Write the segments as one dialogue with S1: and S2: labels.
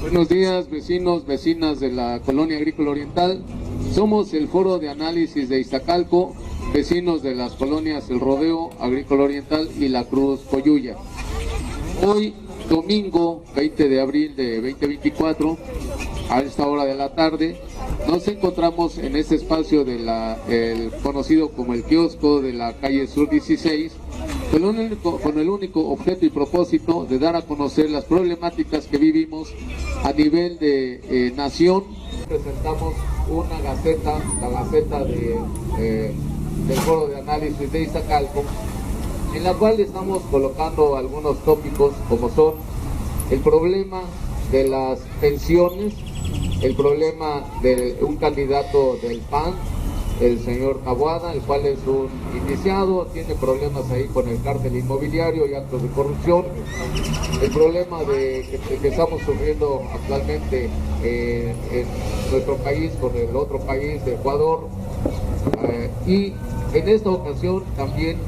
S1: Buenos días, vecinos, vecinas de la Colonia Agrícola Oriental. Somos el Foro de Análisis de Iztacalco, vecinos de las colonias El Rodeo, Agrícola Oriental y La Cruz Coyuya. Hoy, domingo 20 de abril de 2024, a esta hora de la tarde, nos encontramos en este espacio de el conocido como el kiosco de la calle Sur 16, con el único objeto y propósito de dar a conocer las problemáticas que vivimos a nivel de nación. Presentamos una gaceta, la gaceta del Foro de Análisis de Iztacalco, en la cual estamos colocando algunos tópicos como son el problema de las pensiones, el problema de un candidato del PAN, el señor Taboada, el cual es un indiciado, tiene problemas ahí con el cártel inmobiliario y actos de corrupción, el problema que estamos sufriendo actualmente en nuestro país con el otro país de Ecuador, y en esta ocasión también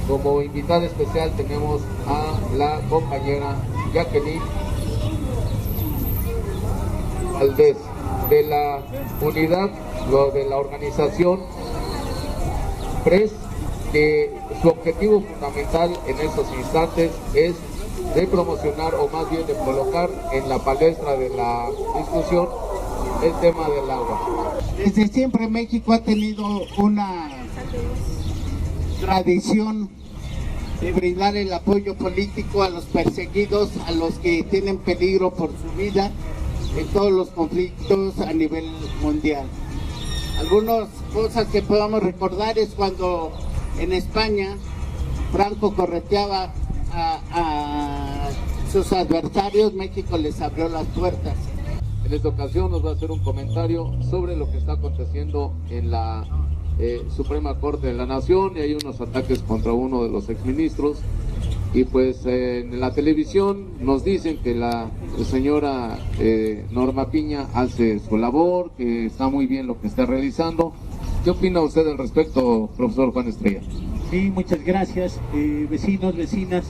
S1: como invitada especial tenemos a la compañera Jacqueline Valdés de la unidad de la organización PRES, que su objetivo fundamental en estos instantes es de promocionar, o más bien de colocar en la palestra de la discusión el tema del agua.
S2: Desde siempre México ha tenido una tradición de brindar el apoyo político a los perseguidos, a los que tienen peligro por su vida en todos los conflictos a nivel mundial. Algunas cosas que podamos recordar es cuando en España Franco correteaba a sus adversarios, México les abrió las puertas.
S1: En esta ocasión nos va a hacer un comentario sobre lo que está aconteciendo en la Suprema Corte de la Nación, y hay unos ataques contra uno de los exministros, y pues en la televisión nos dicen que la señora Norma Piña hace su labor, que está muy bien lo que está realizando. ¿Qué opina usted al respecto, profesor Juan Estrella?
S3: Sí, muchas gracias, vecinos, vecinas,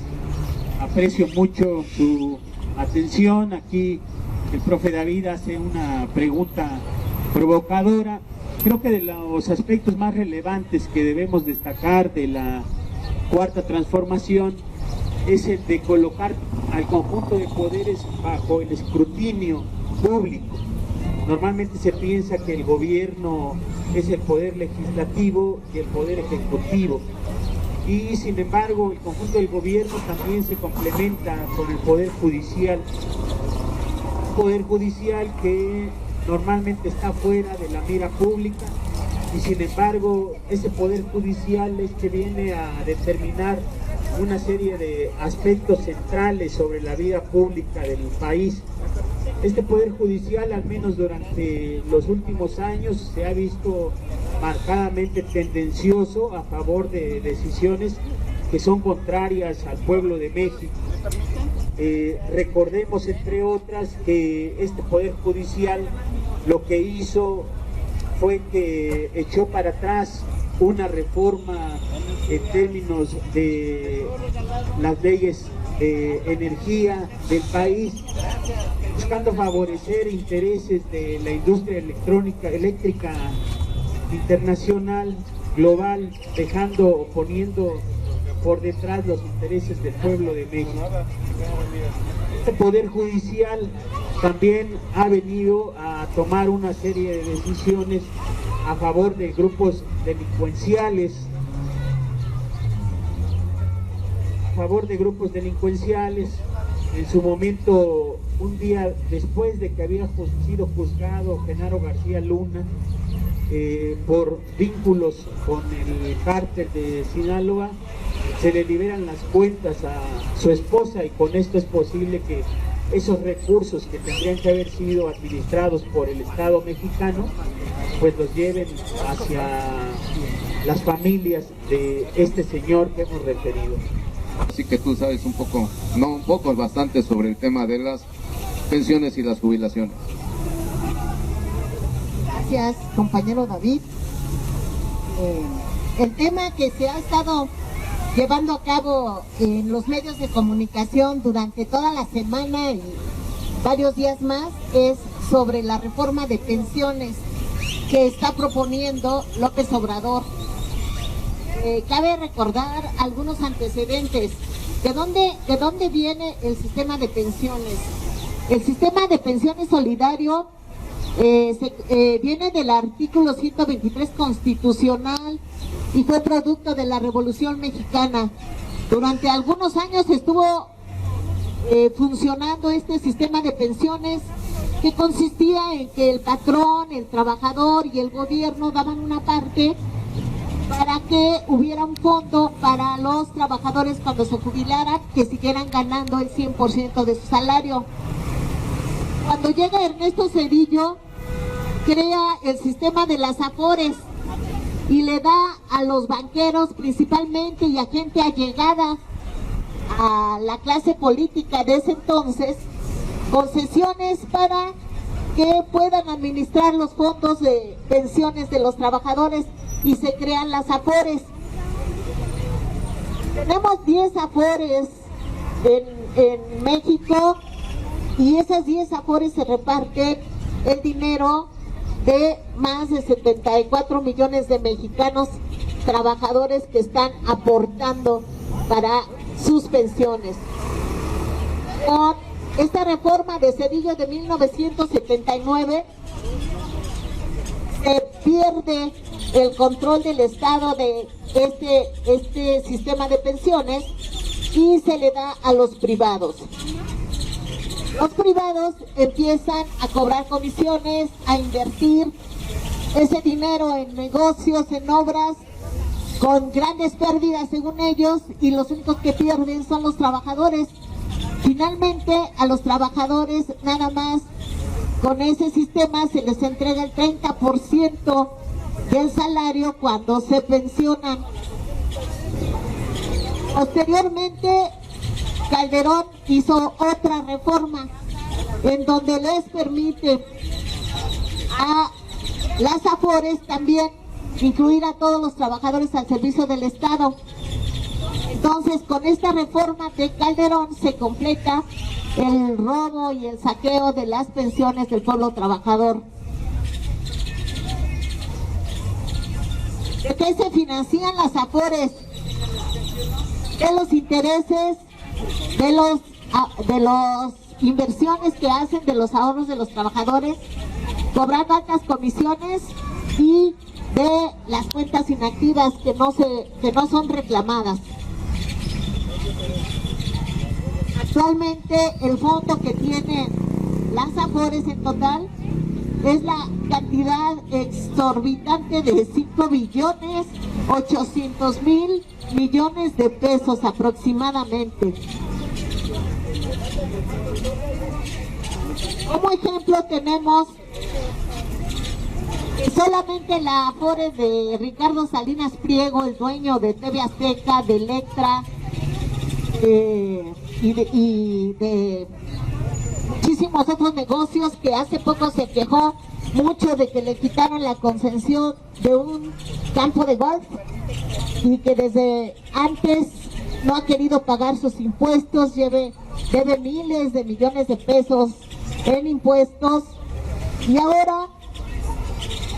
S3: aprecio mucho su atención. Aquí el profe David hace una pregunta provocadora. Creo que de los aspectos más relevantes que debemos destacar de la cuarta transformación es el de colocar al conjunto de poderes bajo el escrutinio público. Normalmente se piensa que el gobierno es el poder legislativo y el poder ejecutivo, y sin embargo el conjunto del gobierno también se complementa con el poder judicial, que normalmente está fuera de la mira pública, y sin embargo ese poder judicial es que viene a determinar una serie de aspectos centrales sobre la vida pública del país. Este poder judicial, al menos durante los últimos años, se ha visto marcadamente tendencioso a favor de decisiones que son contrarias al pueblo de México. Recordemos, entre otras, que este poder judicial lo que hizo fue que echó para atrás una reforma en términos de las leyes de energía del país, buscando favorecer intereses de la industria eléctrica internacional, global, poniendo por detrás los intereses del pueblo de México. Este poder judicial también ha venido a tomar una serie de decisiones a favor de grupos delincuenciales, En su momento, un día después de que había sido juzgado Genaro García Luna por vínculos con el cártel de Sinaloa, se le liberan las cuentas a su esposa, y con esto es posible que esos recursos que tendrían que haber sido administrados por el Estado mexicano, pues los lleven hacia las familias de este señor que hemos referido.
S1: Así que tú sabes un poco, no un poco, bastante sobre el tema de las pensiones y las jubilaciones.
S4: Gracias, compañero David. El tema que se ha estado llevando a cabo en los medios de comunicación durante toda la semana y varios días más es sobre la reforma de pensiones que está proponiendo López Obrador. Cabe recordar algunos antecedentes. ¿De dónde viene el sistema de pensiones? El sistema de pensiones solidario viene del artículo 123 constitucional y fue producto de la Revolución Mexicana. Durante algunos años estuvo funcionando este sistema de pensiones, que consistía en que el patrón, el trabajador y el gobierno daban una parte para que hubiera un fondo para los trabajadores cuando se jubilaran, que siguieran ganando el 100% de su salario. Cuando llega Ernesto Zedillo, crea el sistema de las Afores y le da a los banqueros principalmente y a gente allegada a la clase política de ese entonces concesiones para que puedan administrar los fondos de pensiones de los trabajadores y se crean las Afores. Tenemos 10 Afores en México y esas 10 Afores se reparten el dinero de más de 74 millones de mexicanos trabajadores que están aportando para sus pensiones. Con esta reforma de Zedillo de 1979 se pierde el control del Estado de este sistema de pensiones y se le da a los privados. Los privados empiezan a cobrar comisiones, a invertir ese dinero en negocios, en obras, con grandes pérdidas según ellos, y los únicos que pierden son los trabajadores. Finalmente, a los trabajadores nada más con ese sistema se les entrega el 30% del salario cuando se pensionan. Posteriormente, Calderón hizo otra reforma en donde les permite a las Afores también incluir a todos los trabajadores al servicio del Estado. Entonces, con esta reforma de Calderón se completa el robo y el saqueo de las pensiones del pueblo trabajador. ¿De qué se financian las Afores? De los intereses, de los inversiones que hacen, de los ahorros de los trabajadores, cobrando altas comisiones y de las cuentas inactivas que no son reclamadas. Actualmente el monto que tienen las Afores en total es la cantidad exorbitante de 5.800.000.000.000 de pesos aproximadamente. Como ejemplo tenemos que solamente la Afore de Ricardo Salinas Pliego, el dueño de TV Azteca, de Electra y de muchísimos otros negocios, que hace poco se quejó mucho de que le quitaron la concesión de un campo de golf y que desde antes no ha querido pagar sus impuestos, debe miles de millones de pesos en impuestos, y ahora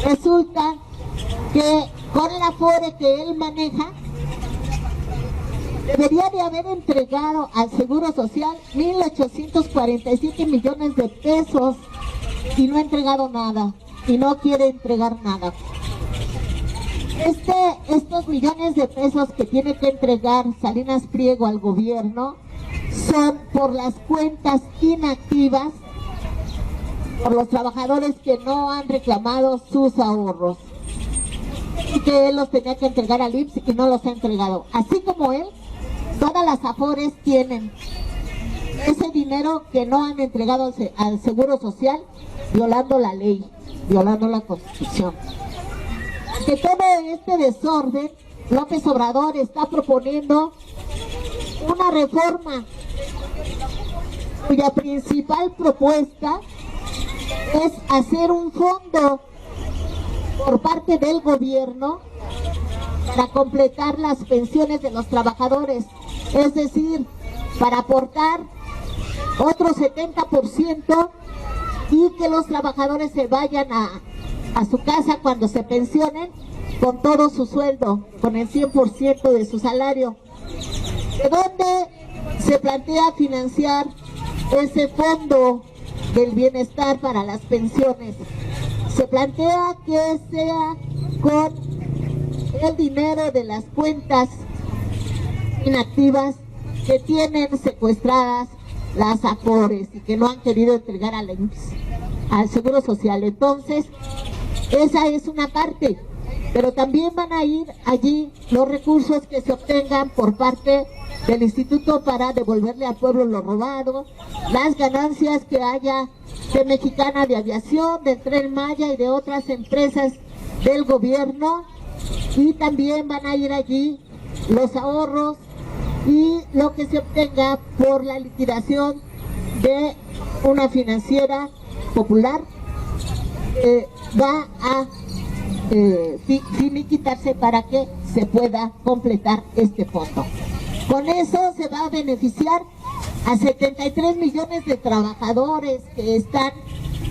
S4: resulta que con la Afore que él maneja debería de haber entregado al Seguro Social 1.847 millones de pesos y no ha entregado nada y no quiere entregar nada. Estos millones de pesos que tiene que entregar Salinas Pliego al gobierno son por las cuentas inactivas, por los trabajadores que no han reclamado sus ahorros y que él los tenía que entregar al IMSS y no los ha entregado. Así como él, todas las Afores tienen ese dinero que no han entregado al Seguro Social, violando la ley, violando la Constitución. Ante todo este desorden, López Obrador está proponiendo una reforma cuya principal propuesta es hacer un fondo por parte del gobierno para completar las pensiones de los trabajadores, es decir, para aportar otro 70%, y que los trabajadores se vayan a su casa cuando se pensionen con todo su sueldo, con el 100% de su salario. ¿De dónde se plantea financiar ese fondo del bienestar para las pensiones? Se plantea que sea con el dinero de las cuentas inactivas que tienen secuestradas las AFORES y que no han querido entregar al Seguro Social. Entonces, esa es una parte, pero también van a ir allí los recursos que se obtengan por parte del instituto para devolverle al pueblo lo robado, las ganancias que haya de Mexicana de Aviación, del Tren Maya y de otras empresas del gobierno, y también van a ir allí los ahorros y lo que se obtenga por la liquidación de una financiera popular. Va a finiquitarse para que se pueda completar este fondo. Con eso se va a beneficiar a 73 millones de trabajadores que están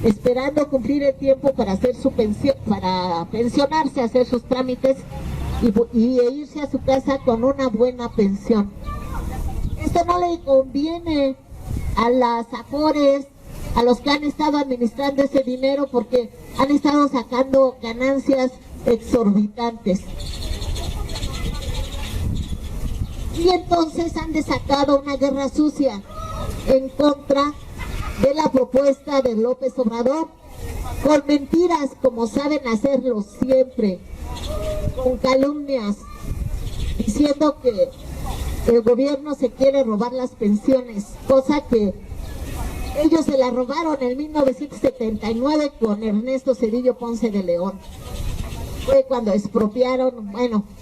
S4: esperando cumplir el tiempo para hacer su pensión, para pensionarse, hacer sus trámites y irse a su casa con una buena pensión. Esto no le conviene a las AFORES, a los que han estado administrando ese dinero, porque han estado sacando ganancias exorbitantes. Y entonces han desatado una guerra sucia en contra de la propuesta de López Obrador, con mentiras como saben hacerlo siempre, con calumnias, diciendo que el gobierno se quiere robar las pensiones, cosa que ellos se la robaron en 1979 con Ernesto Zedillo Ponce de León. Fue cuando expropiaron,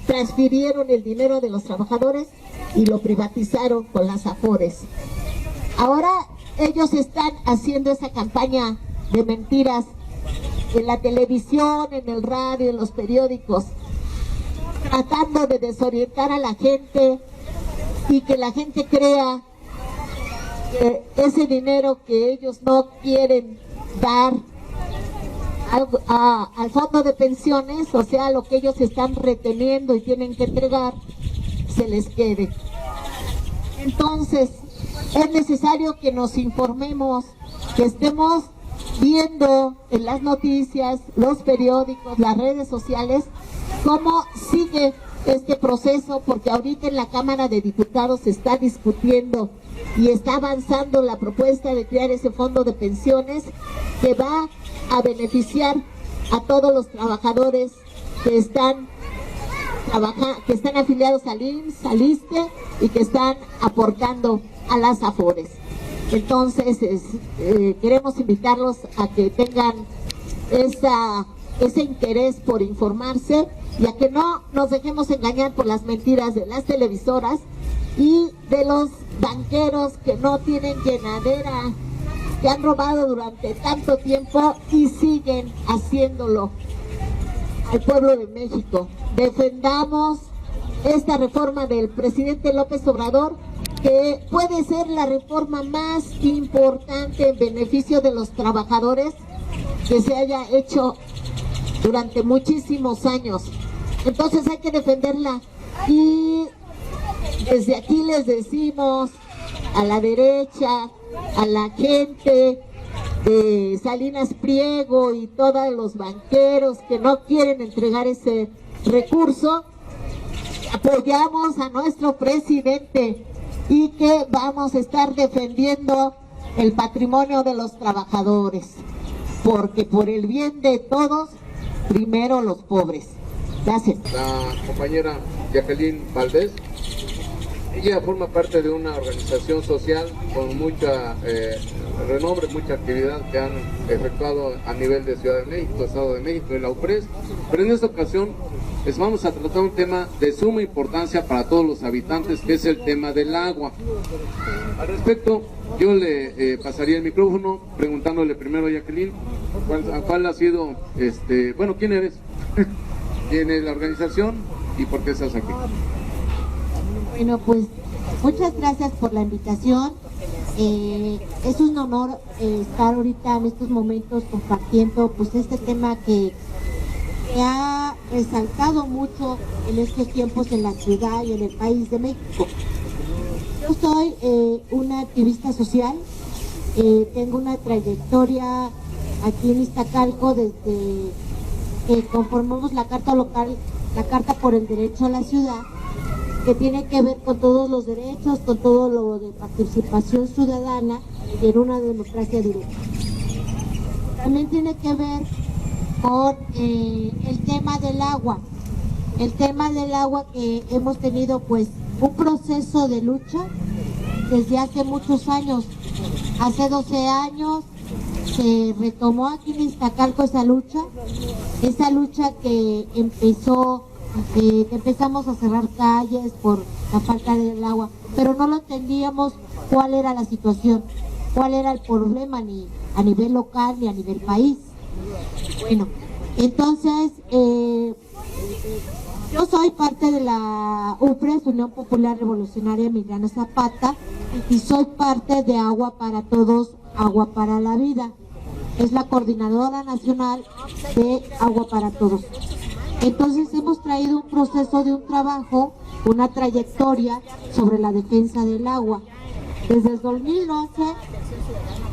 S4: transfirieron el dinero de los trabajadores y lo privatizaron con las AFORES. Ahora ellos están haciendo esa campaña de mentiras en la televisión, en el radio, en los periódicos, tratando de desorientar a la gente y que la gente crea que ese dinero que ellos no quieren dar al fondo de pensiones, o sea, lo que ellos están reteniendo y tienen que entregar, se les quede. Entonces, es necesario que nos informemos, que estemos viendo en las noticias, los periódicos, las redes sociales, cómo sigue este proceso, porque ahorita en la Cámara de Diputados se está discutiendo y está avanzando la propuesta de crear ese fondo de pensiones que va a beneficiar a todos los trabajadores que están afiliados al IMSS, al ISSSTE y que están aportando a las AFORES. Entonces queremos invitarlos a que tengan ese interés por informarse y a que no nos dejemos engañar por las mentiras de las televisoras y de los banqueros que no tienen llenadera, que han robado durante tanto tiempo y siguen haciéndolo al pueblo de México. Defendamos esta reforma del presidente López Obrador, que puede ser la reforma más importante en beneficio de los trabajadores que se haya hecho durante muchísimos años. Entonces hay que defenderla, y desde aquí les decimos a la derecha, a la gente de Salinas Pliego y todos los banqueros que no quieren entregar ese recurso, apoyamos a nuestro presidente y que vamos a estar defendiendo el patrimonio de los trabajadores, porque por el bien de todos, primero los pobres. Gracias.
S1: La compañera Jacqueline Valdés, ella forma parte de una organización social con mucha renombre, mucha actividad que han efectuado a nivel de Ciudad de México, Estado de México y la UPRES, pero en esta ocasión les vamos a tratar un tema de suma importancia para todos los habitantes, que es el tema del agua. Al respecto, yo le pasaría el micrófono preguntándole primero a Jacqueline, ¿cuál ha sido, quién eres? ¿Quién es la organización y por qué estás aquí?
S4: Bueno, pues muchas gracias por la invitación. Es un honor estar ahorita en estos momentos compartiendo pues este tema que ha resaltado mucho en estos tiempos en la ciudad y en el país de México. Yo soy una activista social, tengo una trayectoria aquí en Iztacalco desde que conformamos la Carta Local, la Carta por el Derecho a la Ciudad, que tiene que ver con todos los derechos, con todo lo de participación ciudadana y en una democracia directa. También tiene que ver con el tema del agua. El tema del agua que hemos tenido pues un proceso de lucha desde hace muchos años. Hace 12 años se retomó aquí en Iztacalco esa lucha que empezamos a cerrar calles por la falta del agua, pero no lo entendíamos cuál era la situación, cuál era el problema ni a nivel local ni a nivel país. Bueno, entonces yo soy parte de la UPRES, Unión Popular Revolucionaria Emiliano Zapata, y soy parte de Agua para Todos, Agua para la Vida. Es la coordinadora nacional de Agua para Todos. Entonces hemos traído un proceso de un trabajo, una trayectoria sobre la defensa del agua. Desde el 2012,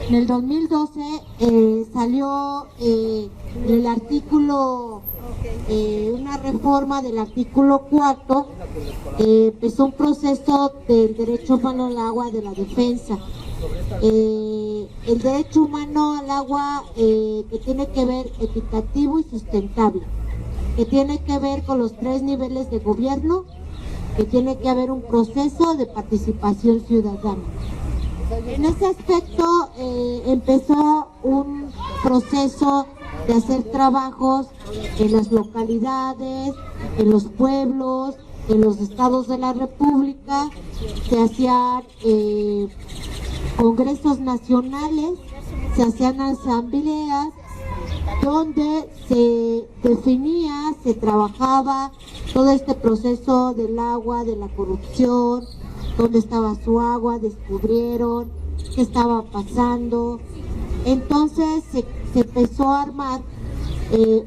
S4: en el 2012 salió el artículo, una reforma del artículo 4, empezó un proceso del derecho humano al agua, de la defensa. El derecho humano al agua que tiene que ver equitativo y sustentable, que tiene que ver con los 3 niveles de gobierno, que tiene que haber un proceso de participación ciudadana. En ese aspecto empezó un proceso de hacer trabajos en las localidades, en los pueblos, en los estados de la República. Se hacían congresos nacionales, se hacían asambleas donde se definía, se trabajaba todo este proceso del agua, de la corrupción, dónde estaba su agua, descubrieron qué estaba pasando. Entonces se empezó a armar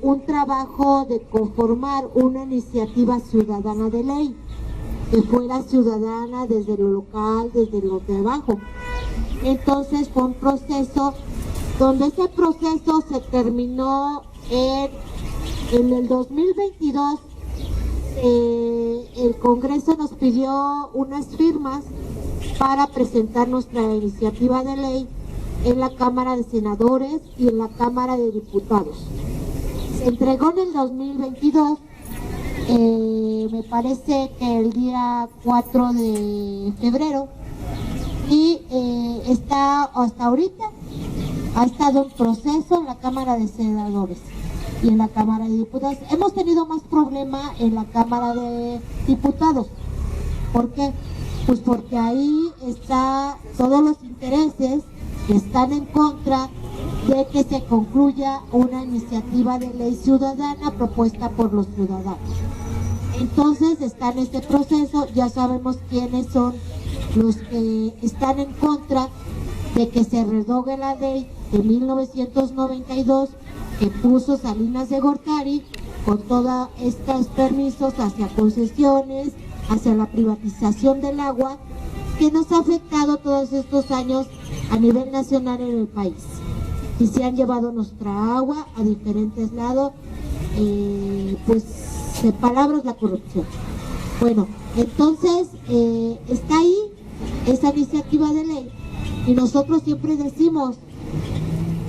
S4: un trabajo de conformar una iniciativa ciudadana de ley, que fuera ciudadana desde lo local, desde lo de abajo. Entonces fue un proceso donde ese proceso se terminó en el 2022. El Congreso nos pidió unas firmas para presentar nuestra iniciativa de ley en la Cámara de Senadores y en la Cámara de Diputados. Se entregó en el 2022, me parece que el día 4 de febrero, y está hasta ahorita, ha estado en proceso en la Cámara de Senadores y en la Cámara de Diputados. Hemos tenido más problema en la Cámara de Diputados. ¿Por qué? Pues porque ahí están todos los intereses que están en contra de que se concluya una iniciativa de ley ciudadana propuesta por los ciudadanos. Entonces está en este proceso, ya sabemos quiénes son los que están en contra de que se revogue la ley de 1992 que puso Salinas de Gortari, con todos estos permisos hacia concesiones, hacia la privatización del agua, que nos ha afectado todos estos años a nivel nacional en el país. Y se han llevado nuestra agua a diferentes lados, pues de palabras la corrupción. Bueno, entonces está ahí esa iniciativa de ley, y nosotros siempre decimos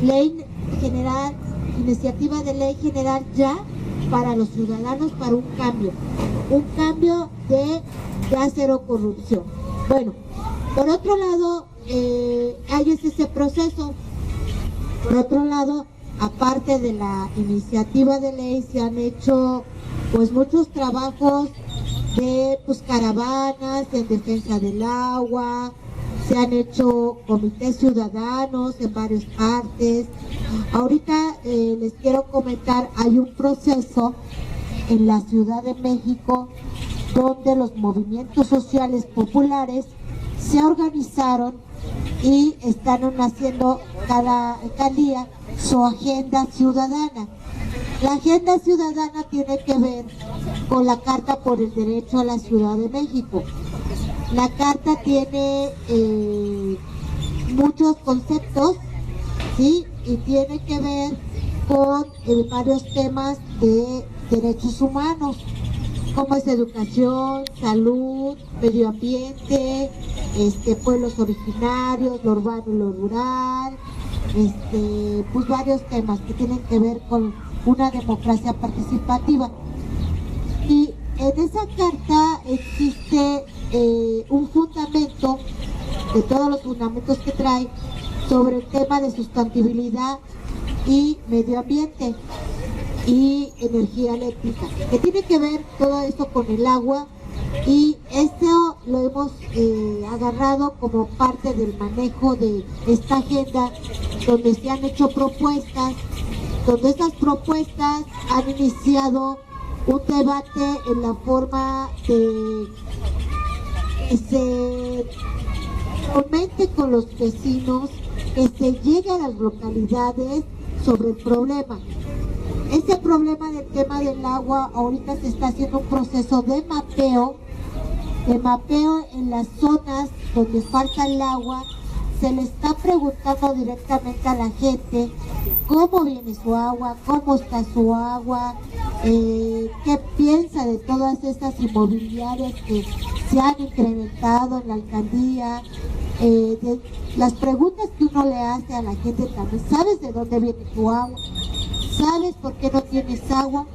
S4: ley general, iniciativa de ley general ya para los ciudadanos, para un cambio de ya cero corrupción. Bueno, por otro lado, hay ese proceso. Por otro lado, aparte de la iniciativa de ley, se han hecho pues muchos trabajos de pues caravanas en defensa del agua, se han hecho comités ciudadanos en varias partes. Ahorita les quiero comentar, hay un proceso en la Ciudad de México donde los movimientos sociales populares se organizaron y están haciendo cada alcaldía su agenda ciudadana. La agenda ciudadana tiene que ver con la Carta por el Derecho a la Ciudad de México. La carta tiene muchos conceptos, ¿sí? Y tiene que ver con varios temas de derechos humanos, como es educación, salud, medio ambiente, pueblos originarios, lo urbano y lo rural, pues varios temas que tienen que ver con una democracia participativa. Y en esa carta existe un fundamento, de todos los fundamentos que trae, sobre el tema de sustentabilidad y medio ambiente y energía eléctrica, que tiene que ver todo esto con el agua, y esto lo hemos agarrado como parte del manejo de esta agenda, donde se han hecho propuestas, donde estas propuestas han iniciado un debate en la forma de que se fomente con los vecinos, que se llegue a las localidades sobre el problema. Este problema del tema del agua, ahorita se está haciendo un proceso de mapeo en las zonas donde falta el agua. Se le está preguntando directamente a la gente cómo viene su agua, cómo está su agua, qué piensa de todas estas inmobiliarias que se han incrementado en la alcaldía, de las preguntas que uno le hace a la gente también. ¿Sabes de dónde viene tu agua? ¿Sabes por qué no tienes agua?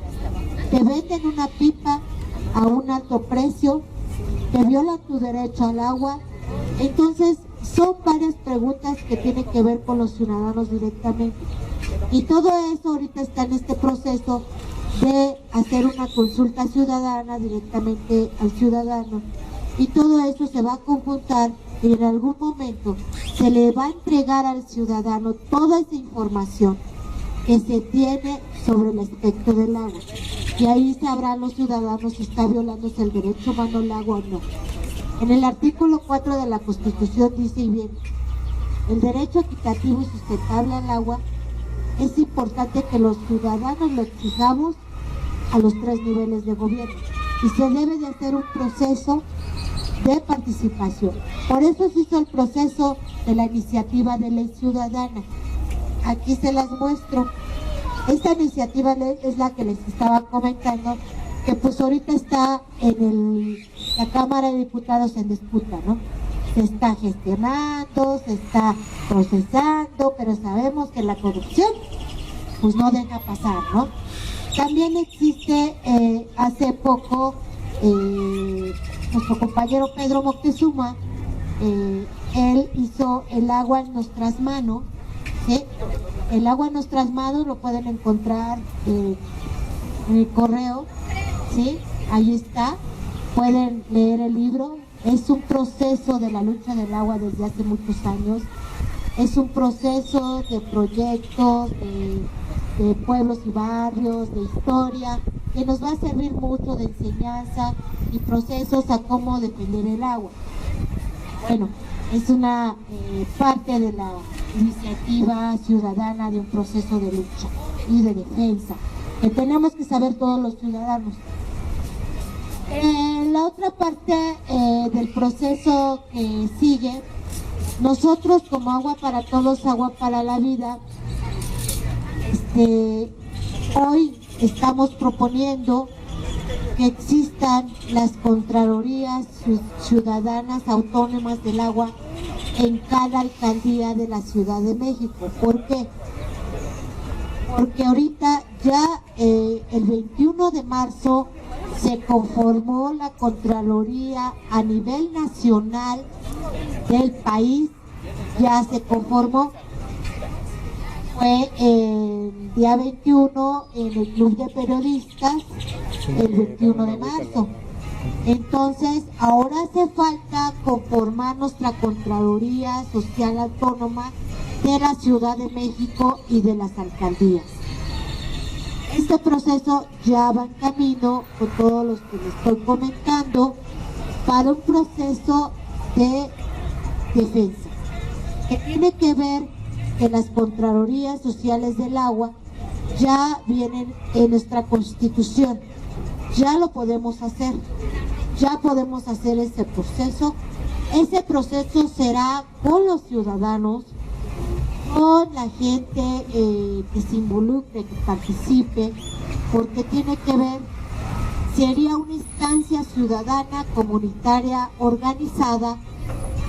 S4: Te venden una pipa a un alto precio, te violan tu derecho al agua. Entonces son varias preguntas que tienen que ver con los ciudadanos directamente, y todo eso ahorita está en este proceso de hacer una consulta ciudadana directamente al ciudadano, y todo eso se va a conjuntar y en algún momento se le va a entregar al ciudadano toda esa información que se tiene sobre el aspecto del agua, y ahí sabrán los ciudadanos si está violándose el derecho humano al agua o no. En el artículo 4 de la Constitución dice bien: el derecho equitativo y sustentable al agua es importante que los ciudadanos lo exijamos a los 3 niveles de gobierno, y se debe de hacer un proceso de participación. Por eso se hizo el proceso de la iniciativa de ley ciudadana. Aquí se las muestro. Esta iniciativa de ley es la que les estaba comentando, que pues ahorita está en la Cámara de Diputados en disputa, ¿no? Se está gestionando, se está procesando, pero sabemos que la corrupción pues no deja pasar, ¿no? También existe hace poco nuestro compañero Pedro Moctezuma, él hizo el agua en nuestras manos, ¿sí? El agua en nuestras manos lo pueden encontrar en el correo, ¿sí? Ahí está, pueden leer el libro. Es un proceso de la lucha del agua desde hace muchos años, es un proceso de proyectos, de pueblos y barrios, de historia, que nos va a servir mucho de enseñanza y procesos a cómo defender el agua. Bueno, es una parte de la iniciativa ciudadana de un proceso de lucha y de defensa que tenemos que saber todos los ciudadanos. La otra parte del proceso que sigue, nosotros como Agua para Todos, Agua para la Vida, hoy estamos proponiendo que existan las Contralorías Ciudadanas Autónomas del Agua en cada alcaldía de la Ciudad de México. ¿Por qué? Porque ahorita ya el 21 de marzo se conformó la Contraloría a nivel nacional del país, ya se conformó. Fue el día 21 en el Club de Periodistas, el 21 de marzo. Entonces, ahora hace falta conformar nuestra Contraloría Social Autónoma de la Ciudad de México y de las alcaldías. Este proceso ya va en camino con todos los que les estoy comentando para un proceso de defensa. que tiene que ver que las Contralorías Sociales del Agua ya vienen en nuestra Constitución. Ya lo podemos hacer, ya podemos hacer ese proceso. Ese proceso será con los ciudadanos, con la gente que se involucre, que participe, porque tiene que ver, sería una instancia ciudadana, comunitaria, organizada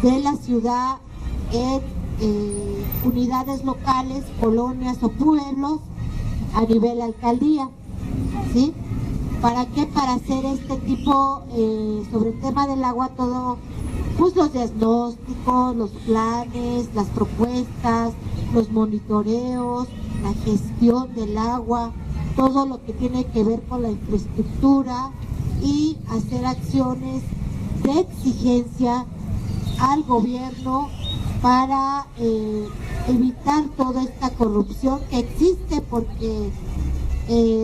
S4: de la ciudad en unidades locales, colonias o pueblos a nivel alcaldía, ¿sí? ¿Para qué? Para hacer este tipo, sobre el tema del agua, todo, pues los diagnósticos, los planes, las propuestas, los monitoreos, la gestión del agua, todo lo que tiene que ver con la infraestructura y hacer acciones de exigencia al gobierno para evitar toda esta corrupción que existe, porque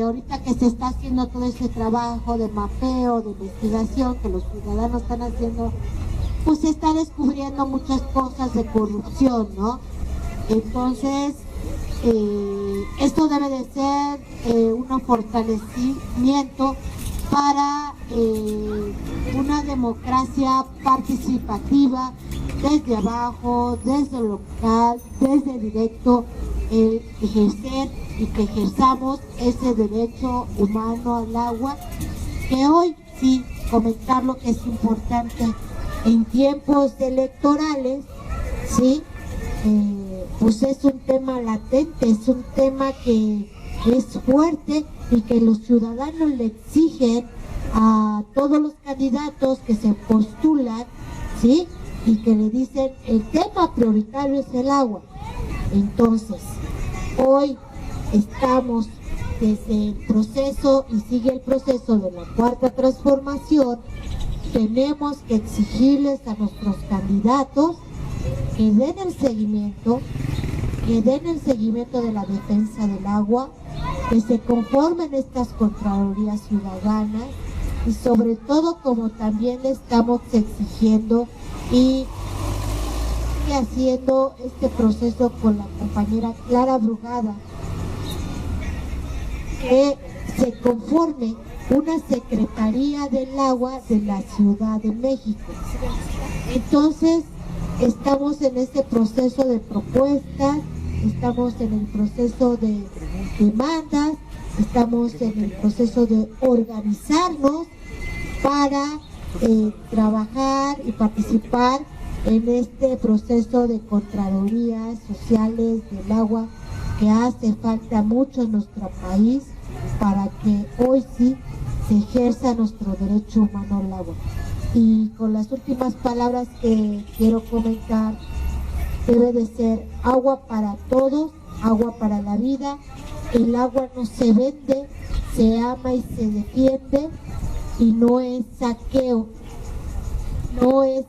S4: ahorita que se está haciendo todo ese trabajo de mapeo, de investigación que los ciudadanos están haciendo, pues se está descubriendo muchas cosas de corrupción, ¿no? Entonces, esto debe de ser un fortalecimiento para una democracia participativa desde abajo, desde lo local, desde directo, ejercer y que ejerzamos ese derecho humano al agua, que hoy sí, comentarlo que es importante en tiempos electorales, sí, pues es un tema latente, es un tema que es fuerte y que los ciudadanos le exigen a todos los candidatos que se postulan, ¿sí? Y que le dicen el tema prioritario es el agua. Entonces, hoy estamos desde el proceso y sigue el proceso de la cuarta transformación. Tenemos que exigirles a nuestros candidatos que den el seguimiento de la defensa del agua, que se conformen estas contralorías ciudadanas y sobre todo, como también le estamos exigiendo y haciendo este proceso con la compañera Clara Brugada, que se conforme una Secretaría del Agua de la Ciudad de México. Entonces, estamos en este proceso de propuestas, estamos en el proceso de demandas, estamos en el proceso de organizarnos para trabajar y participar en este proceso de contralorías sociales del agua que hace falta mucho en nuestro país para que hoy sí se ejerza nuestro derecho humano al agua. Y con las últimas palabras que quiero comentar, debe de ser agua para todos, agua para la vida. El agua no se vende, se ama y se defiende, y no es saqueo, no es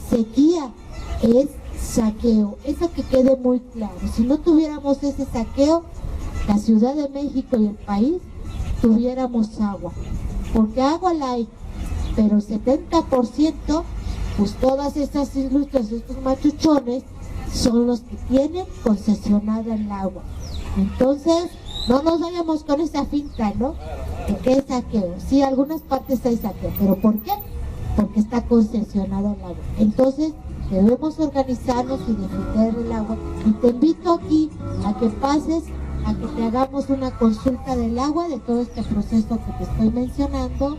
S4: sequía, es saqueo. Eso que quede muy claro. Si no tuviéramos ese saqueo, la Ciudad de México y el país tuviéramos agua, porque agua la hay, pero el 70%, pues todas estas industrias, estos machuchones, son los que tienen concesionada el agua. Entonces, no nos vayamos con esa finta, ¿no? ¿De qué es saqueo? Sí, algunas partes hay saqueo, pero ¿por qué? Porque está concesionado el agua. Entonces, debemos organizarnos y defender el agua. Y te invito aquí a que pases, a que te hagamos una consulta del agua, de todo este proceso que te estoy mencionando.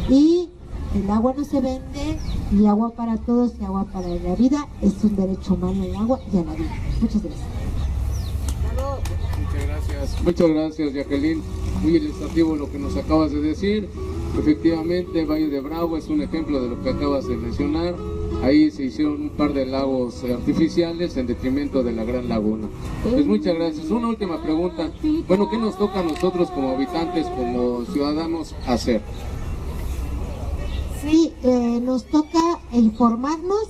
S4: Y el agua no se vende, y agua para todos y agua para la vida. Es un derecho humano el agua y a la vida. Muchas gracias.
S1: Muchas gracias, Jacqueline. Muy ilustrativo lo que nos acabas de decir. Efectivamente, Valle de Bravo es un ejemplo de lo que acabas de mencionar. Ahí se hicieron un par de lagos artificiales en detrimento de la gran laguna. Pues muchas gracias. Una última pregunta. Bueno, ¿qué nos toca a nosotros como habitantes, como ciudadanos, hacer?
S4: Sí, nos toca informarnos,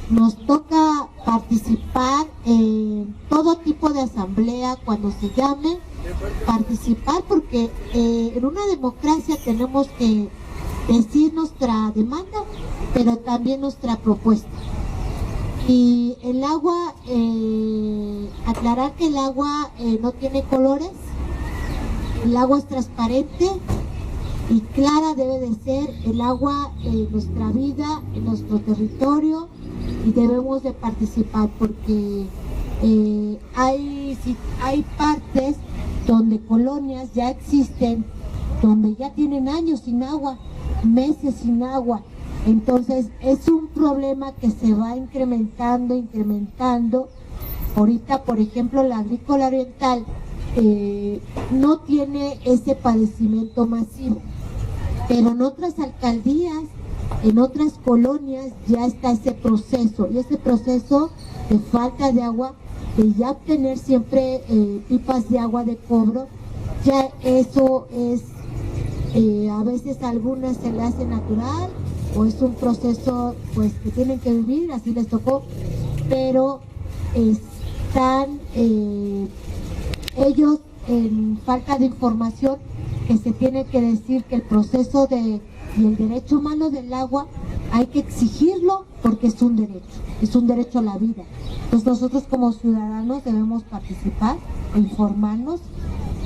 S4: nos toca participar en todo tipo de asamblea cuando se llame, participar, porque en una democracia tenemos que decir nuestra demanda, pero también nuestra propuesta. Y el agua, aclarar que el agua no tiene colores, el agua es transparente y clara debe de ser el agua en nuestra vida, en nuestro territorio, y debemos de participar porque hay partes donde colonias ya existen, donde ya tienen años sin agua, meses sin agua. Entonces es un problema que se va incrementando. Ahorita, por ejemplo, la Agrícola Oriental no tiene ese padecimiento masivo, pero en otras alcaldías, en otras colonias ya está ese proceso, y ese proceso de falta de agua, de ya obtener siempre pipas de agua de cobro, ya eso es, a veces a algunas se le hace natural, o es un proceso pues que tienen que vivir, así les tocó, pero están ellos en falta de información, que se tiene que decir que el proceso y el derecho humano del agua hay que exigirlo porque es un derecho a la vida. Entonces nosotros como ciudadanos debemos participar, informarnos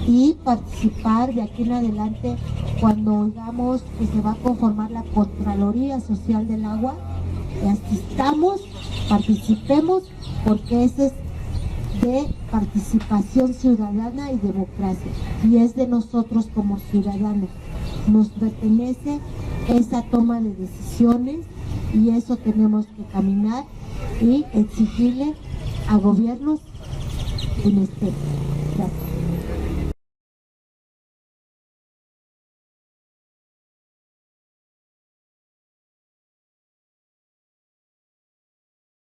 S4: y participar de aquí en adelante cuando oigamos que se va a conformar la Contraloría Social del Agua. Asistamos, participemos, porque ese es de participación ciudadana y democracia, y es de nosotros como ciudadanos. Nos pertenece esa toma de decisiones y eso tenemos que caminar y exigirle a gobiernos un espejo. Gracias.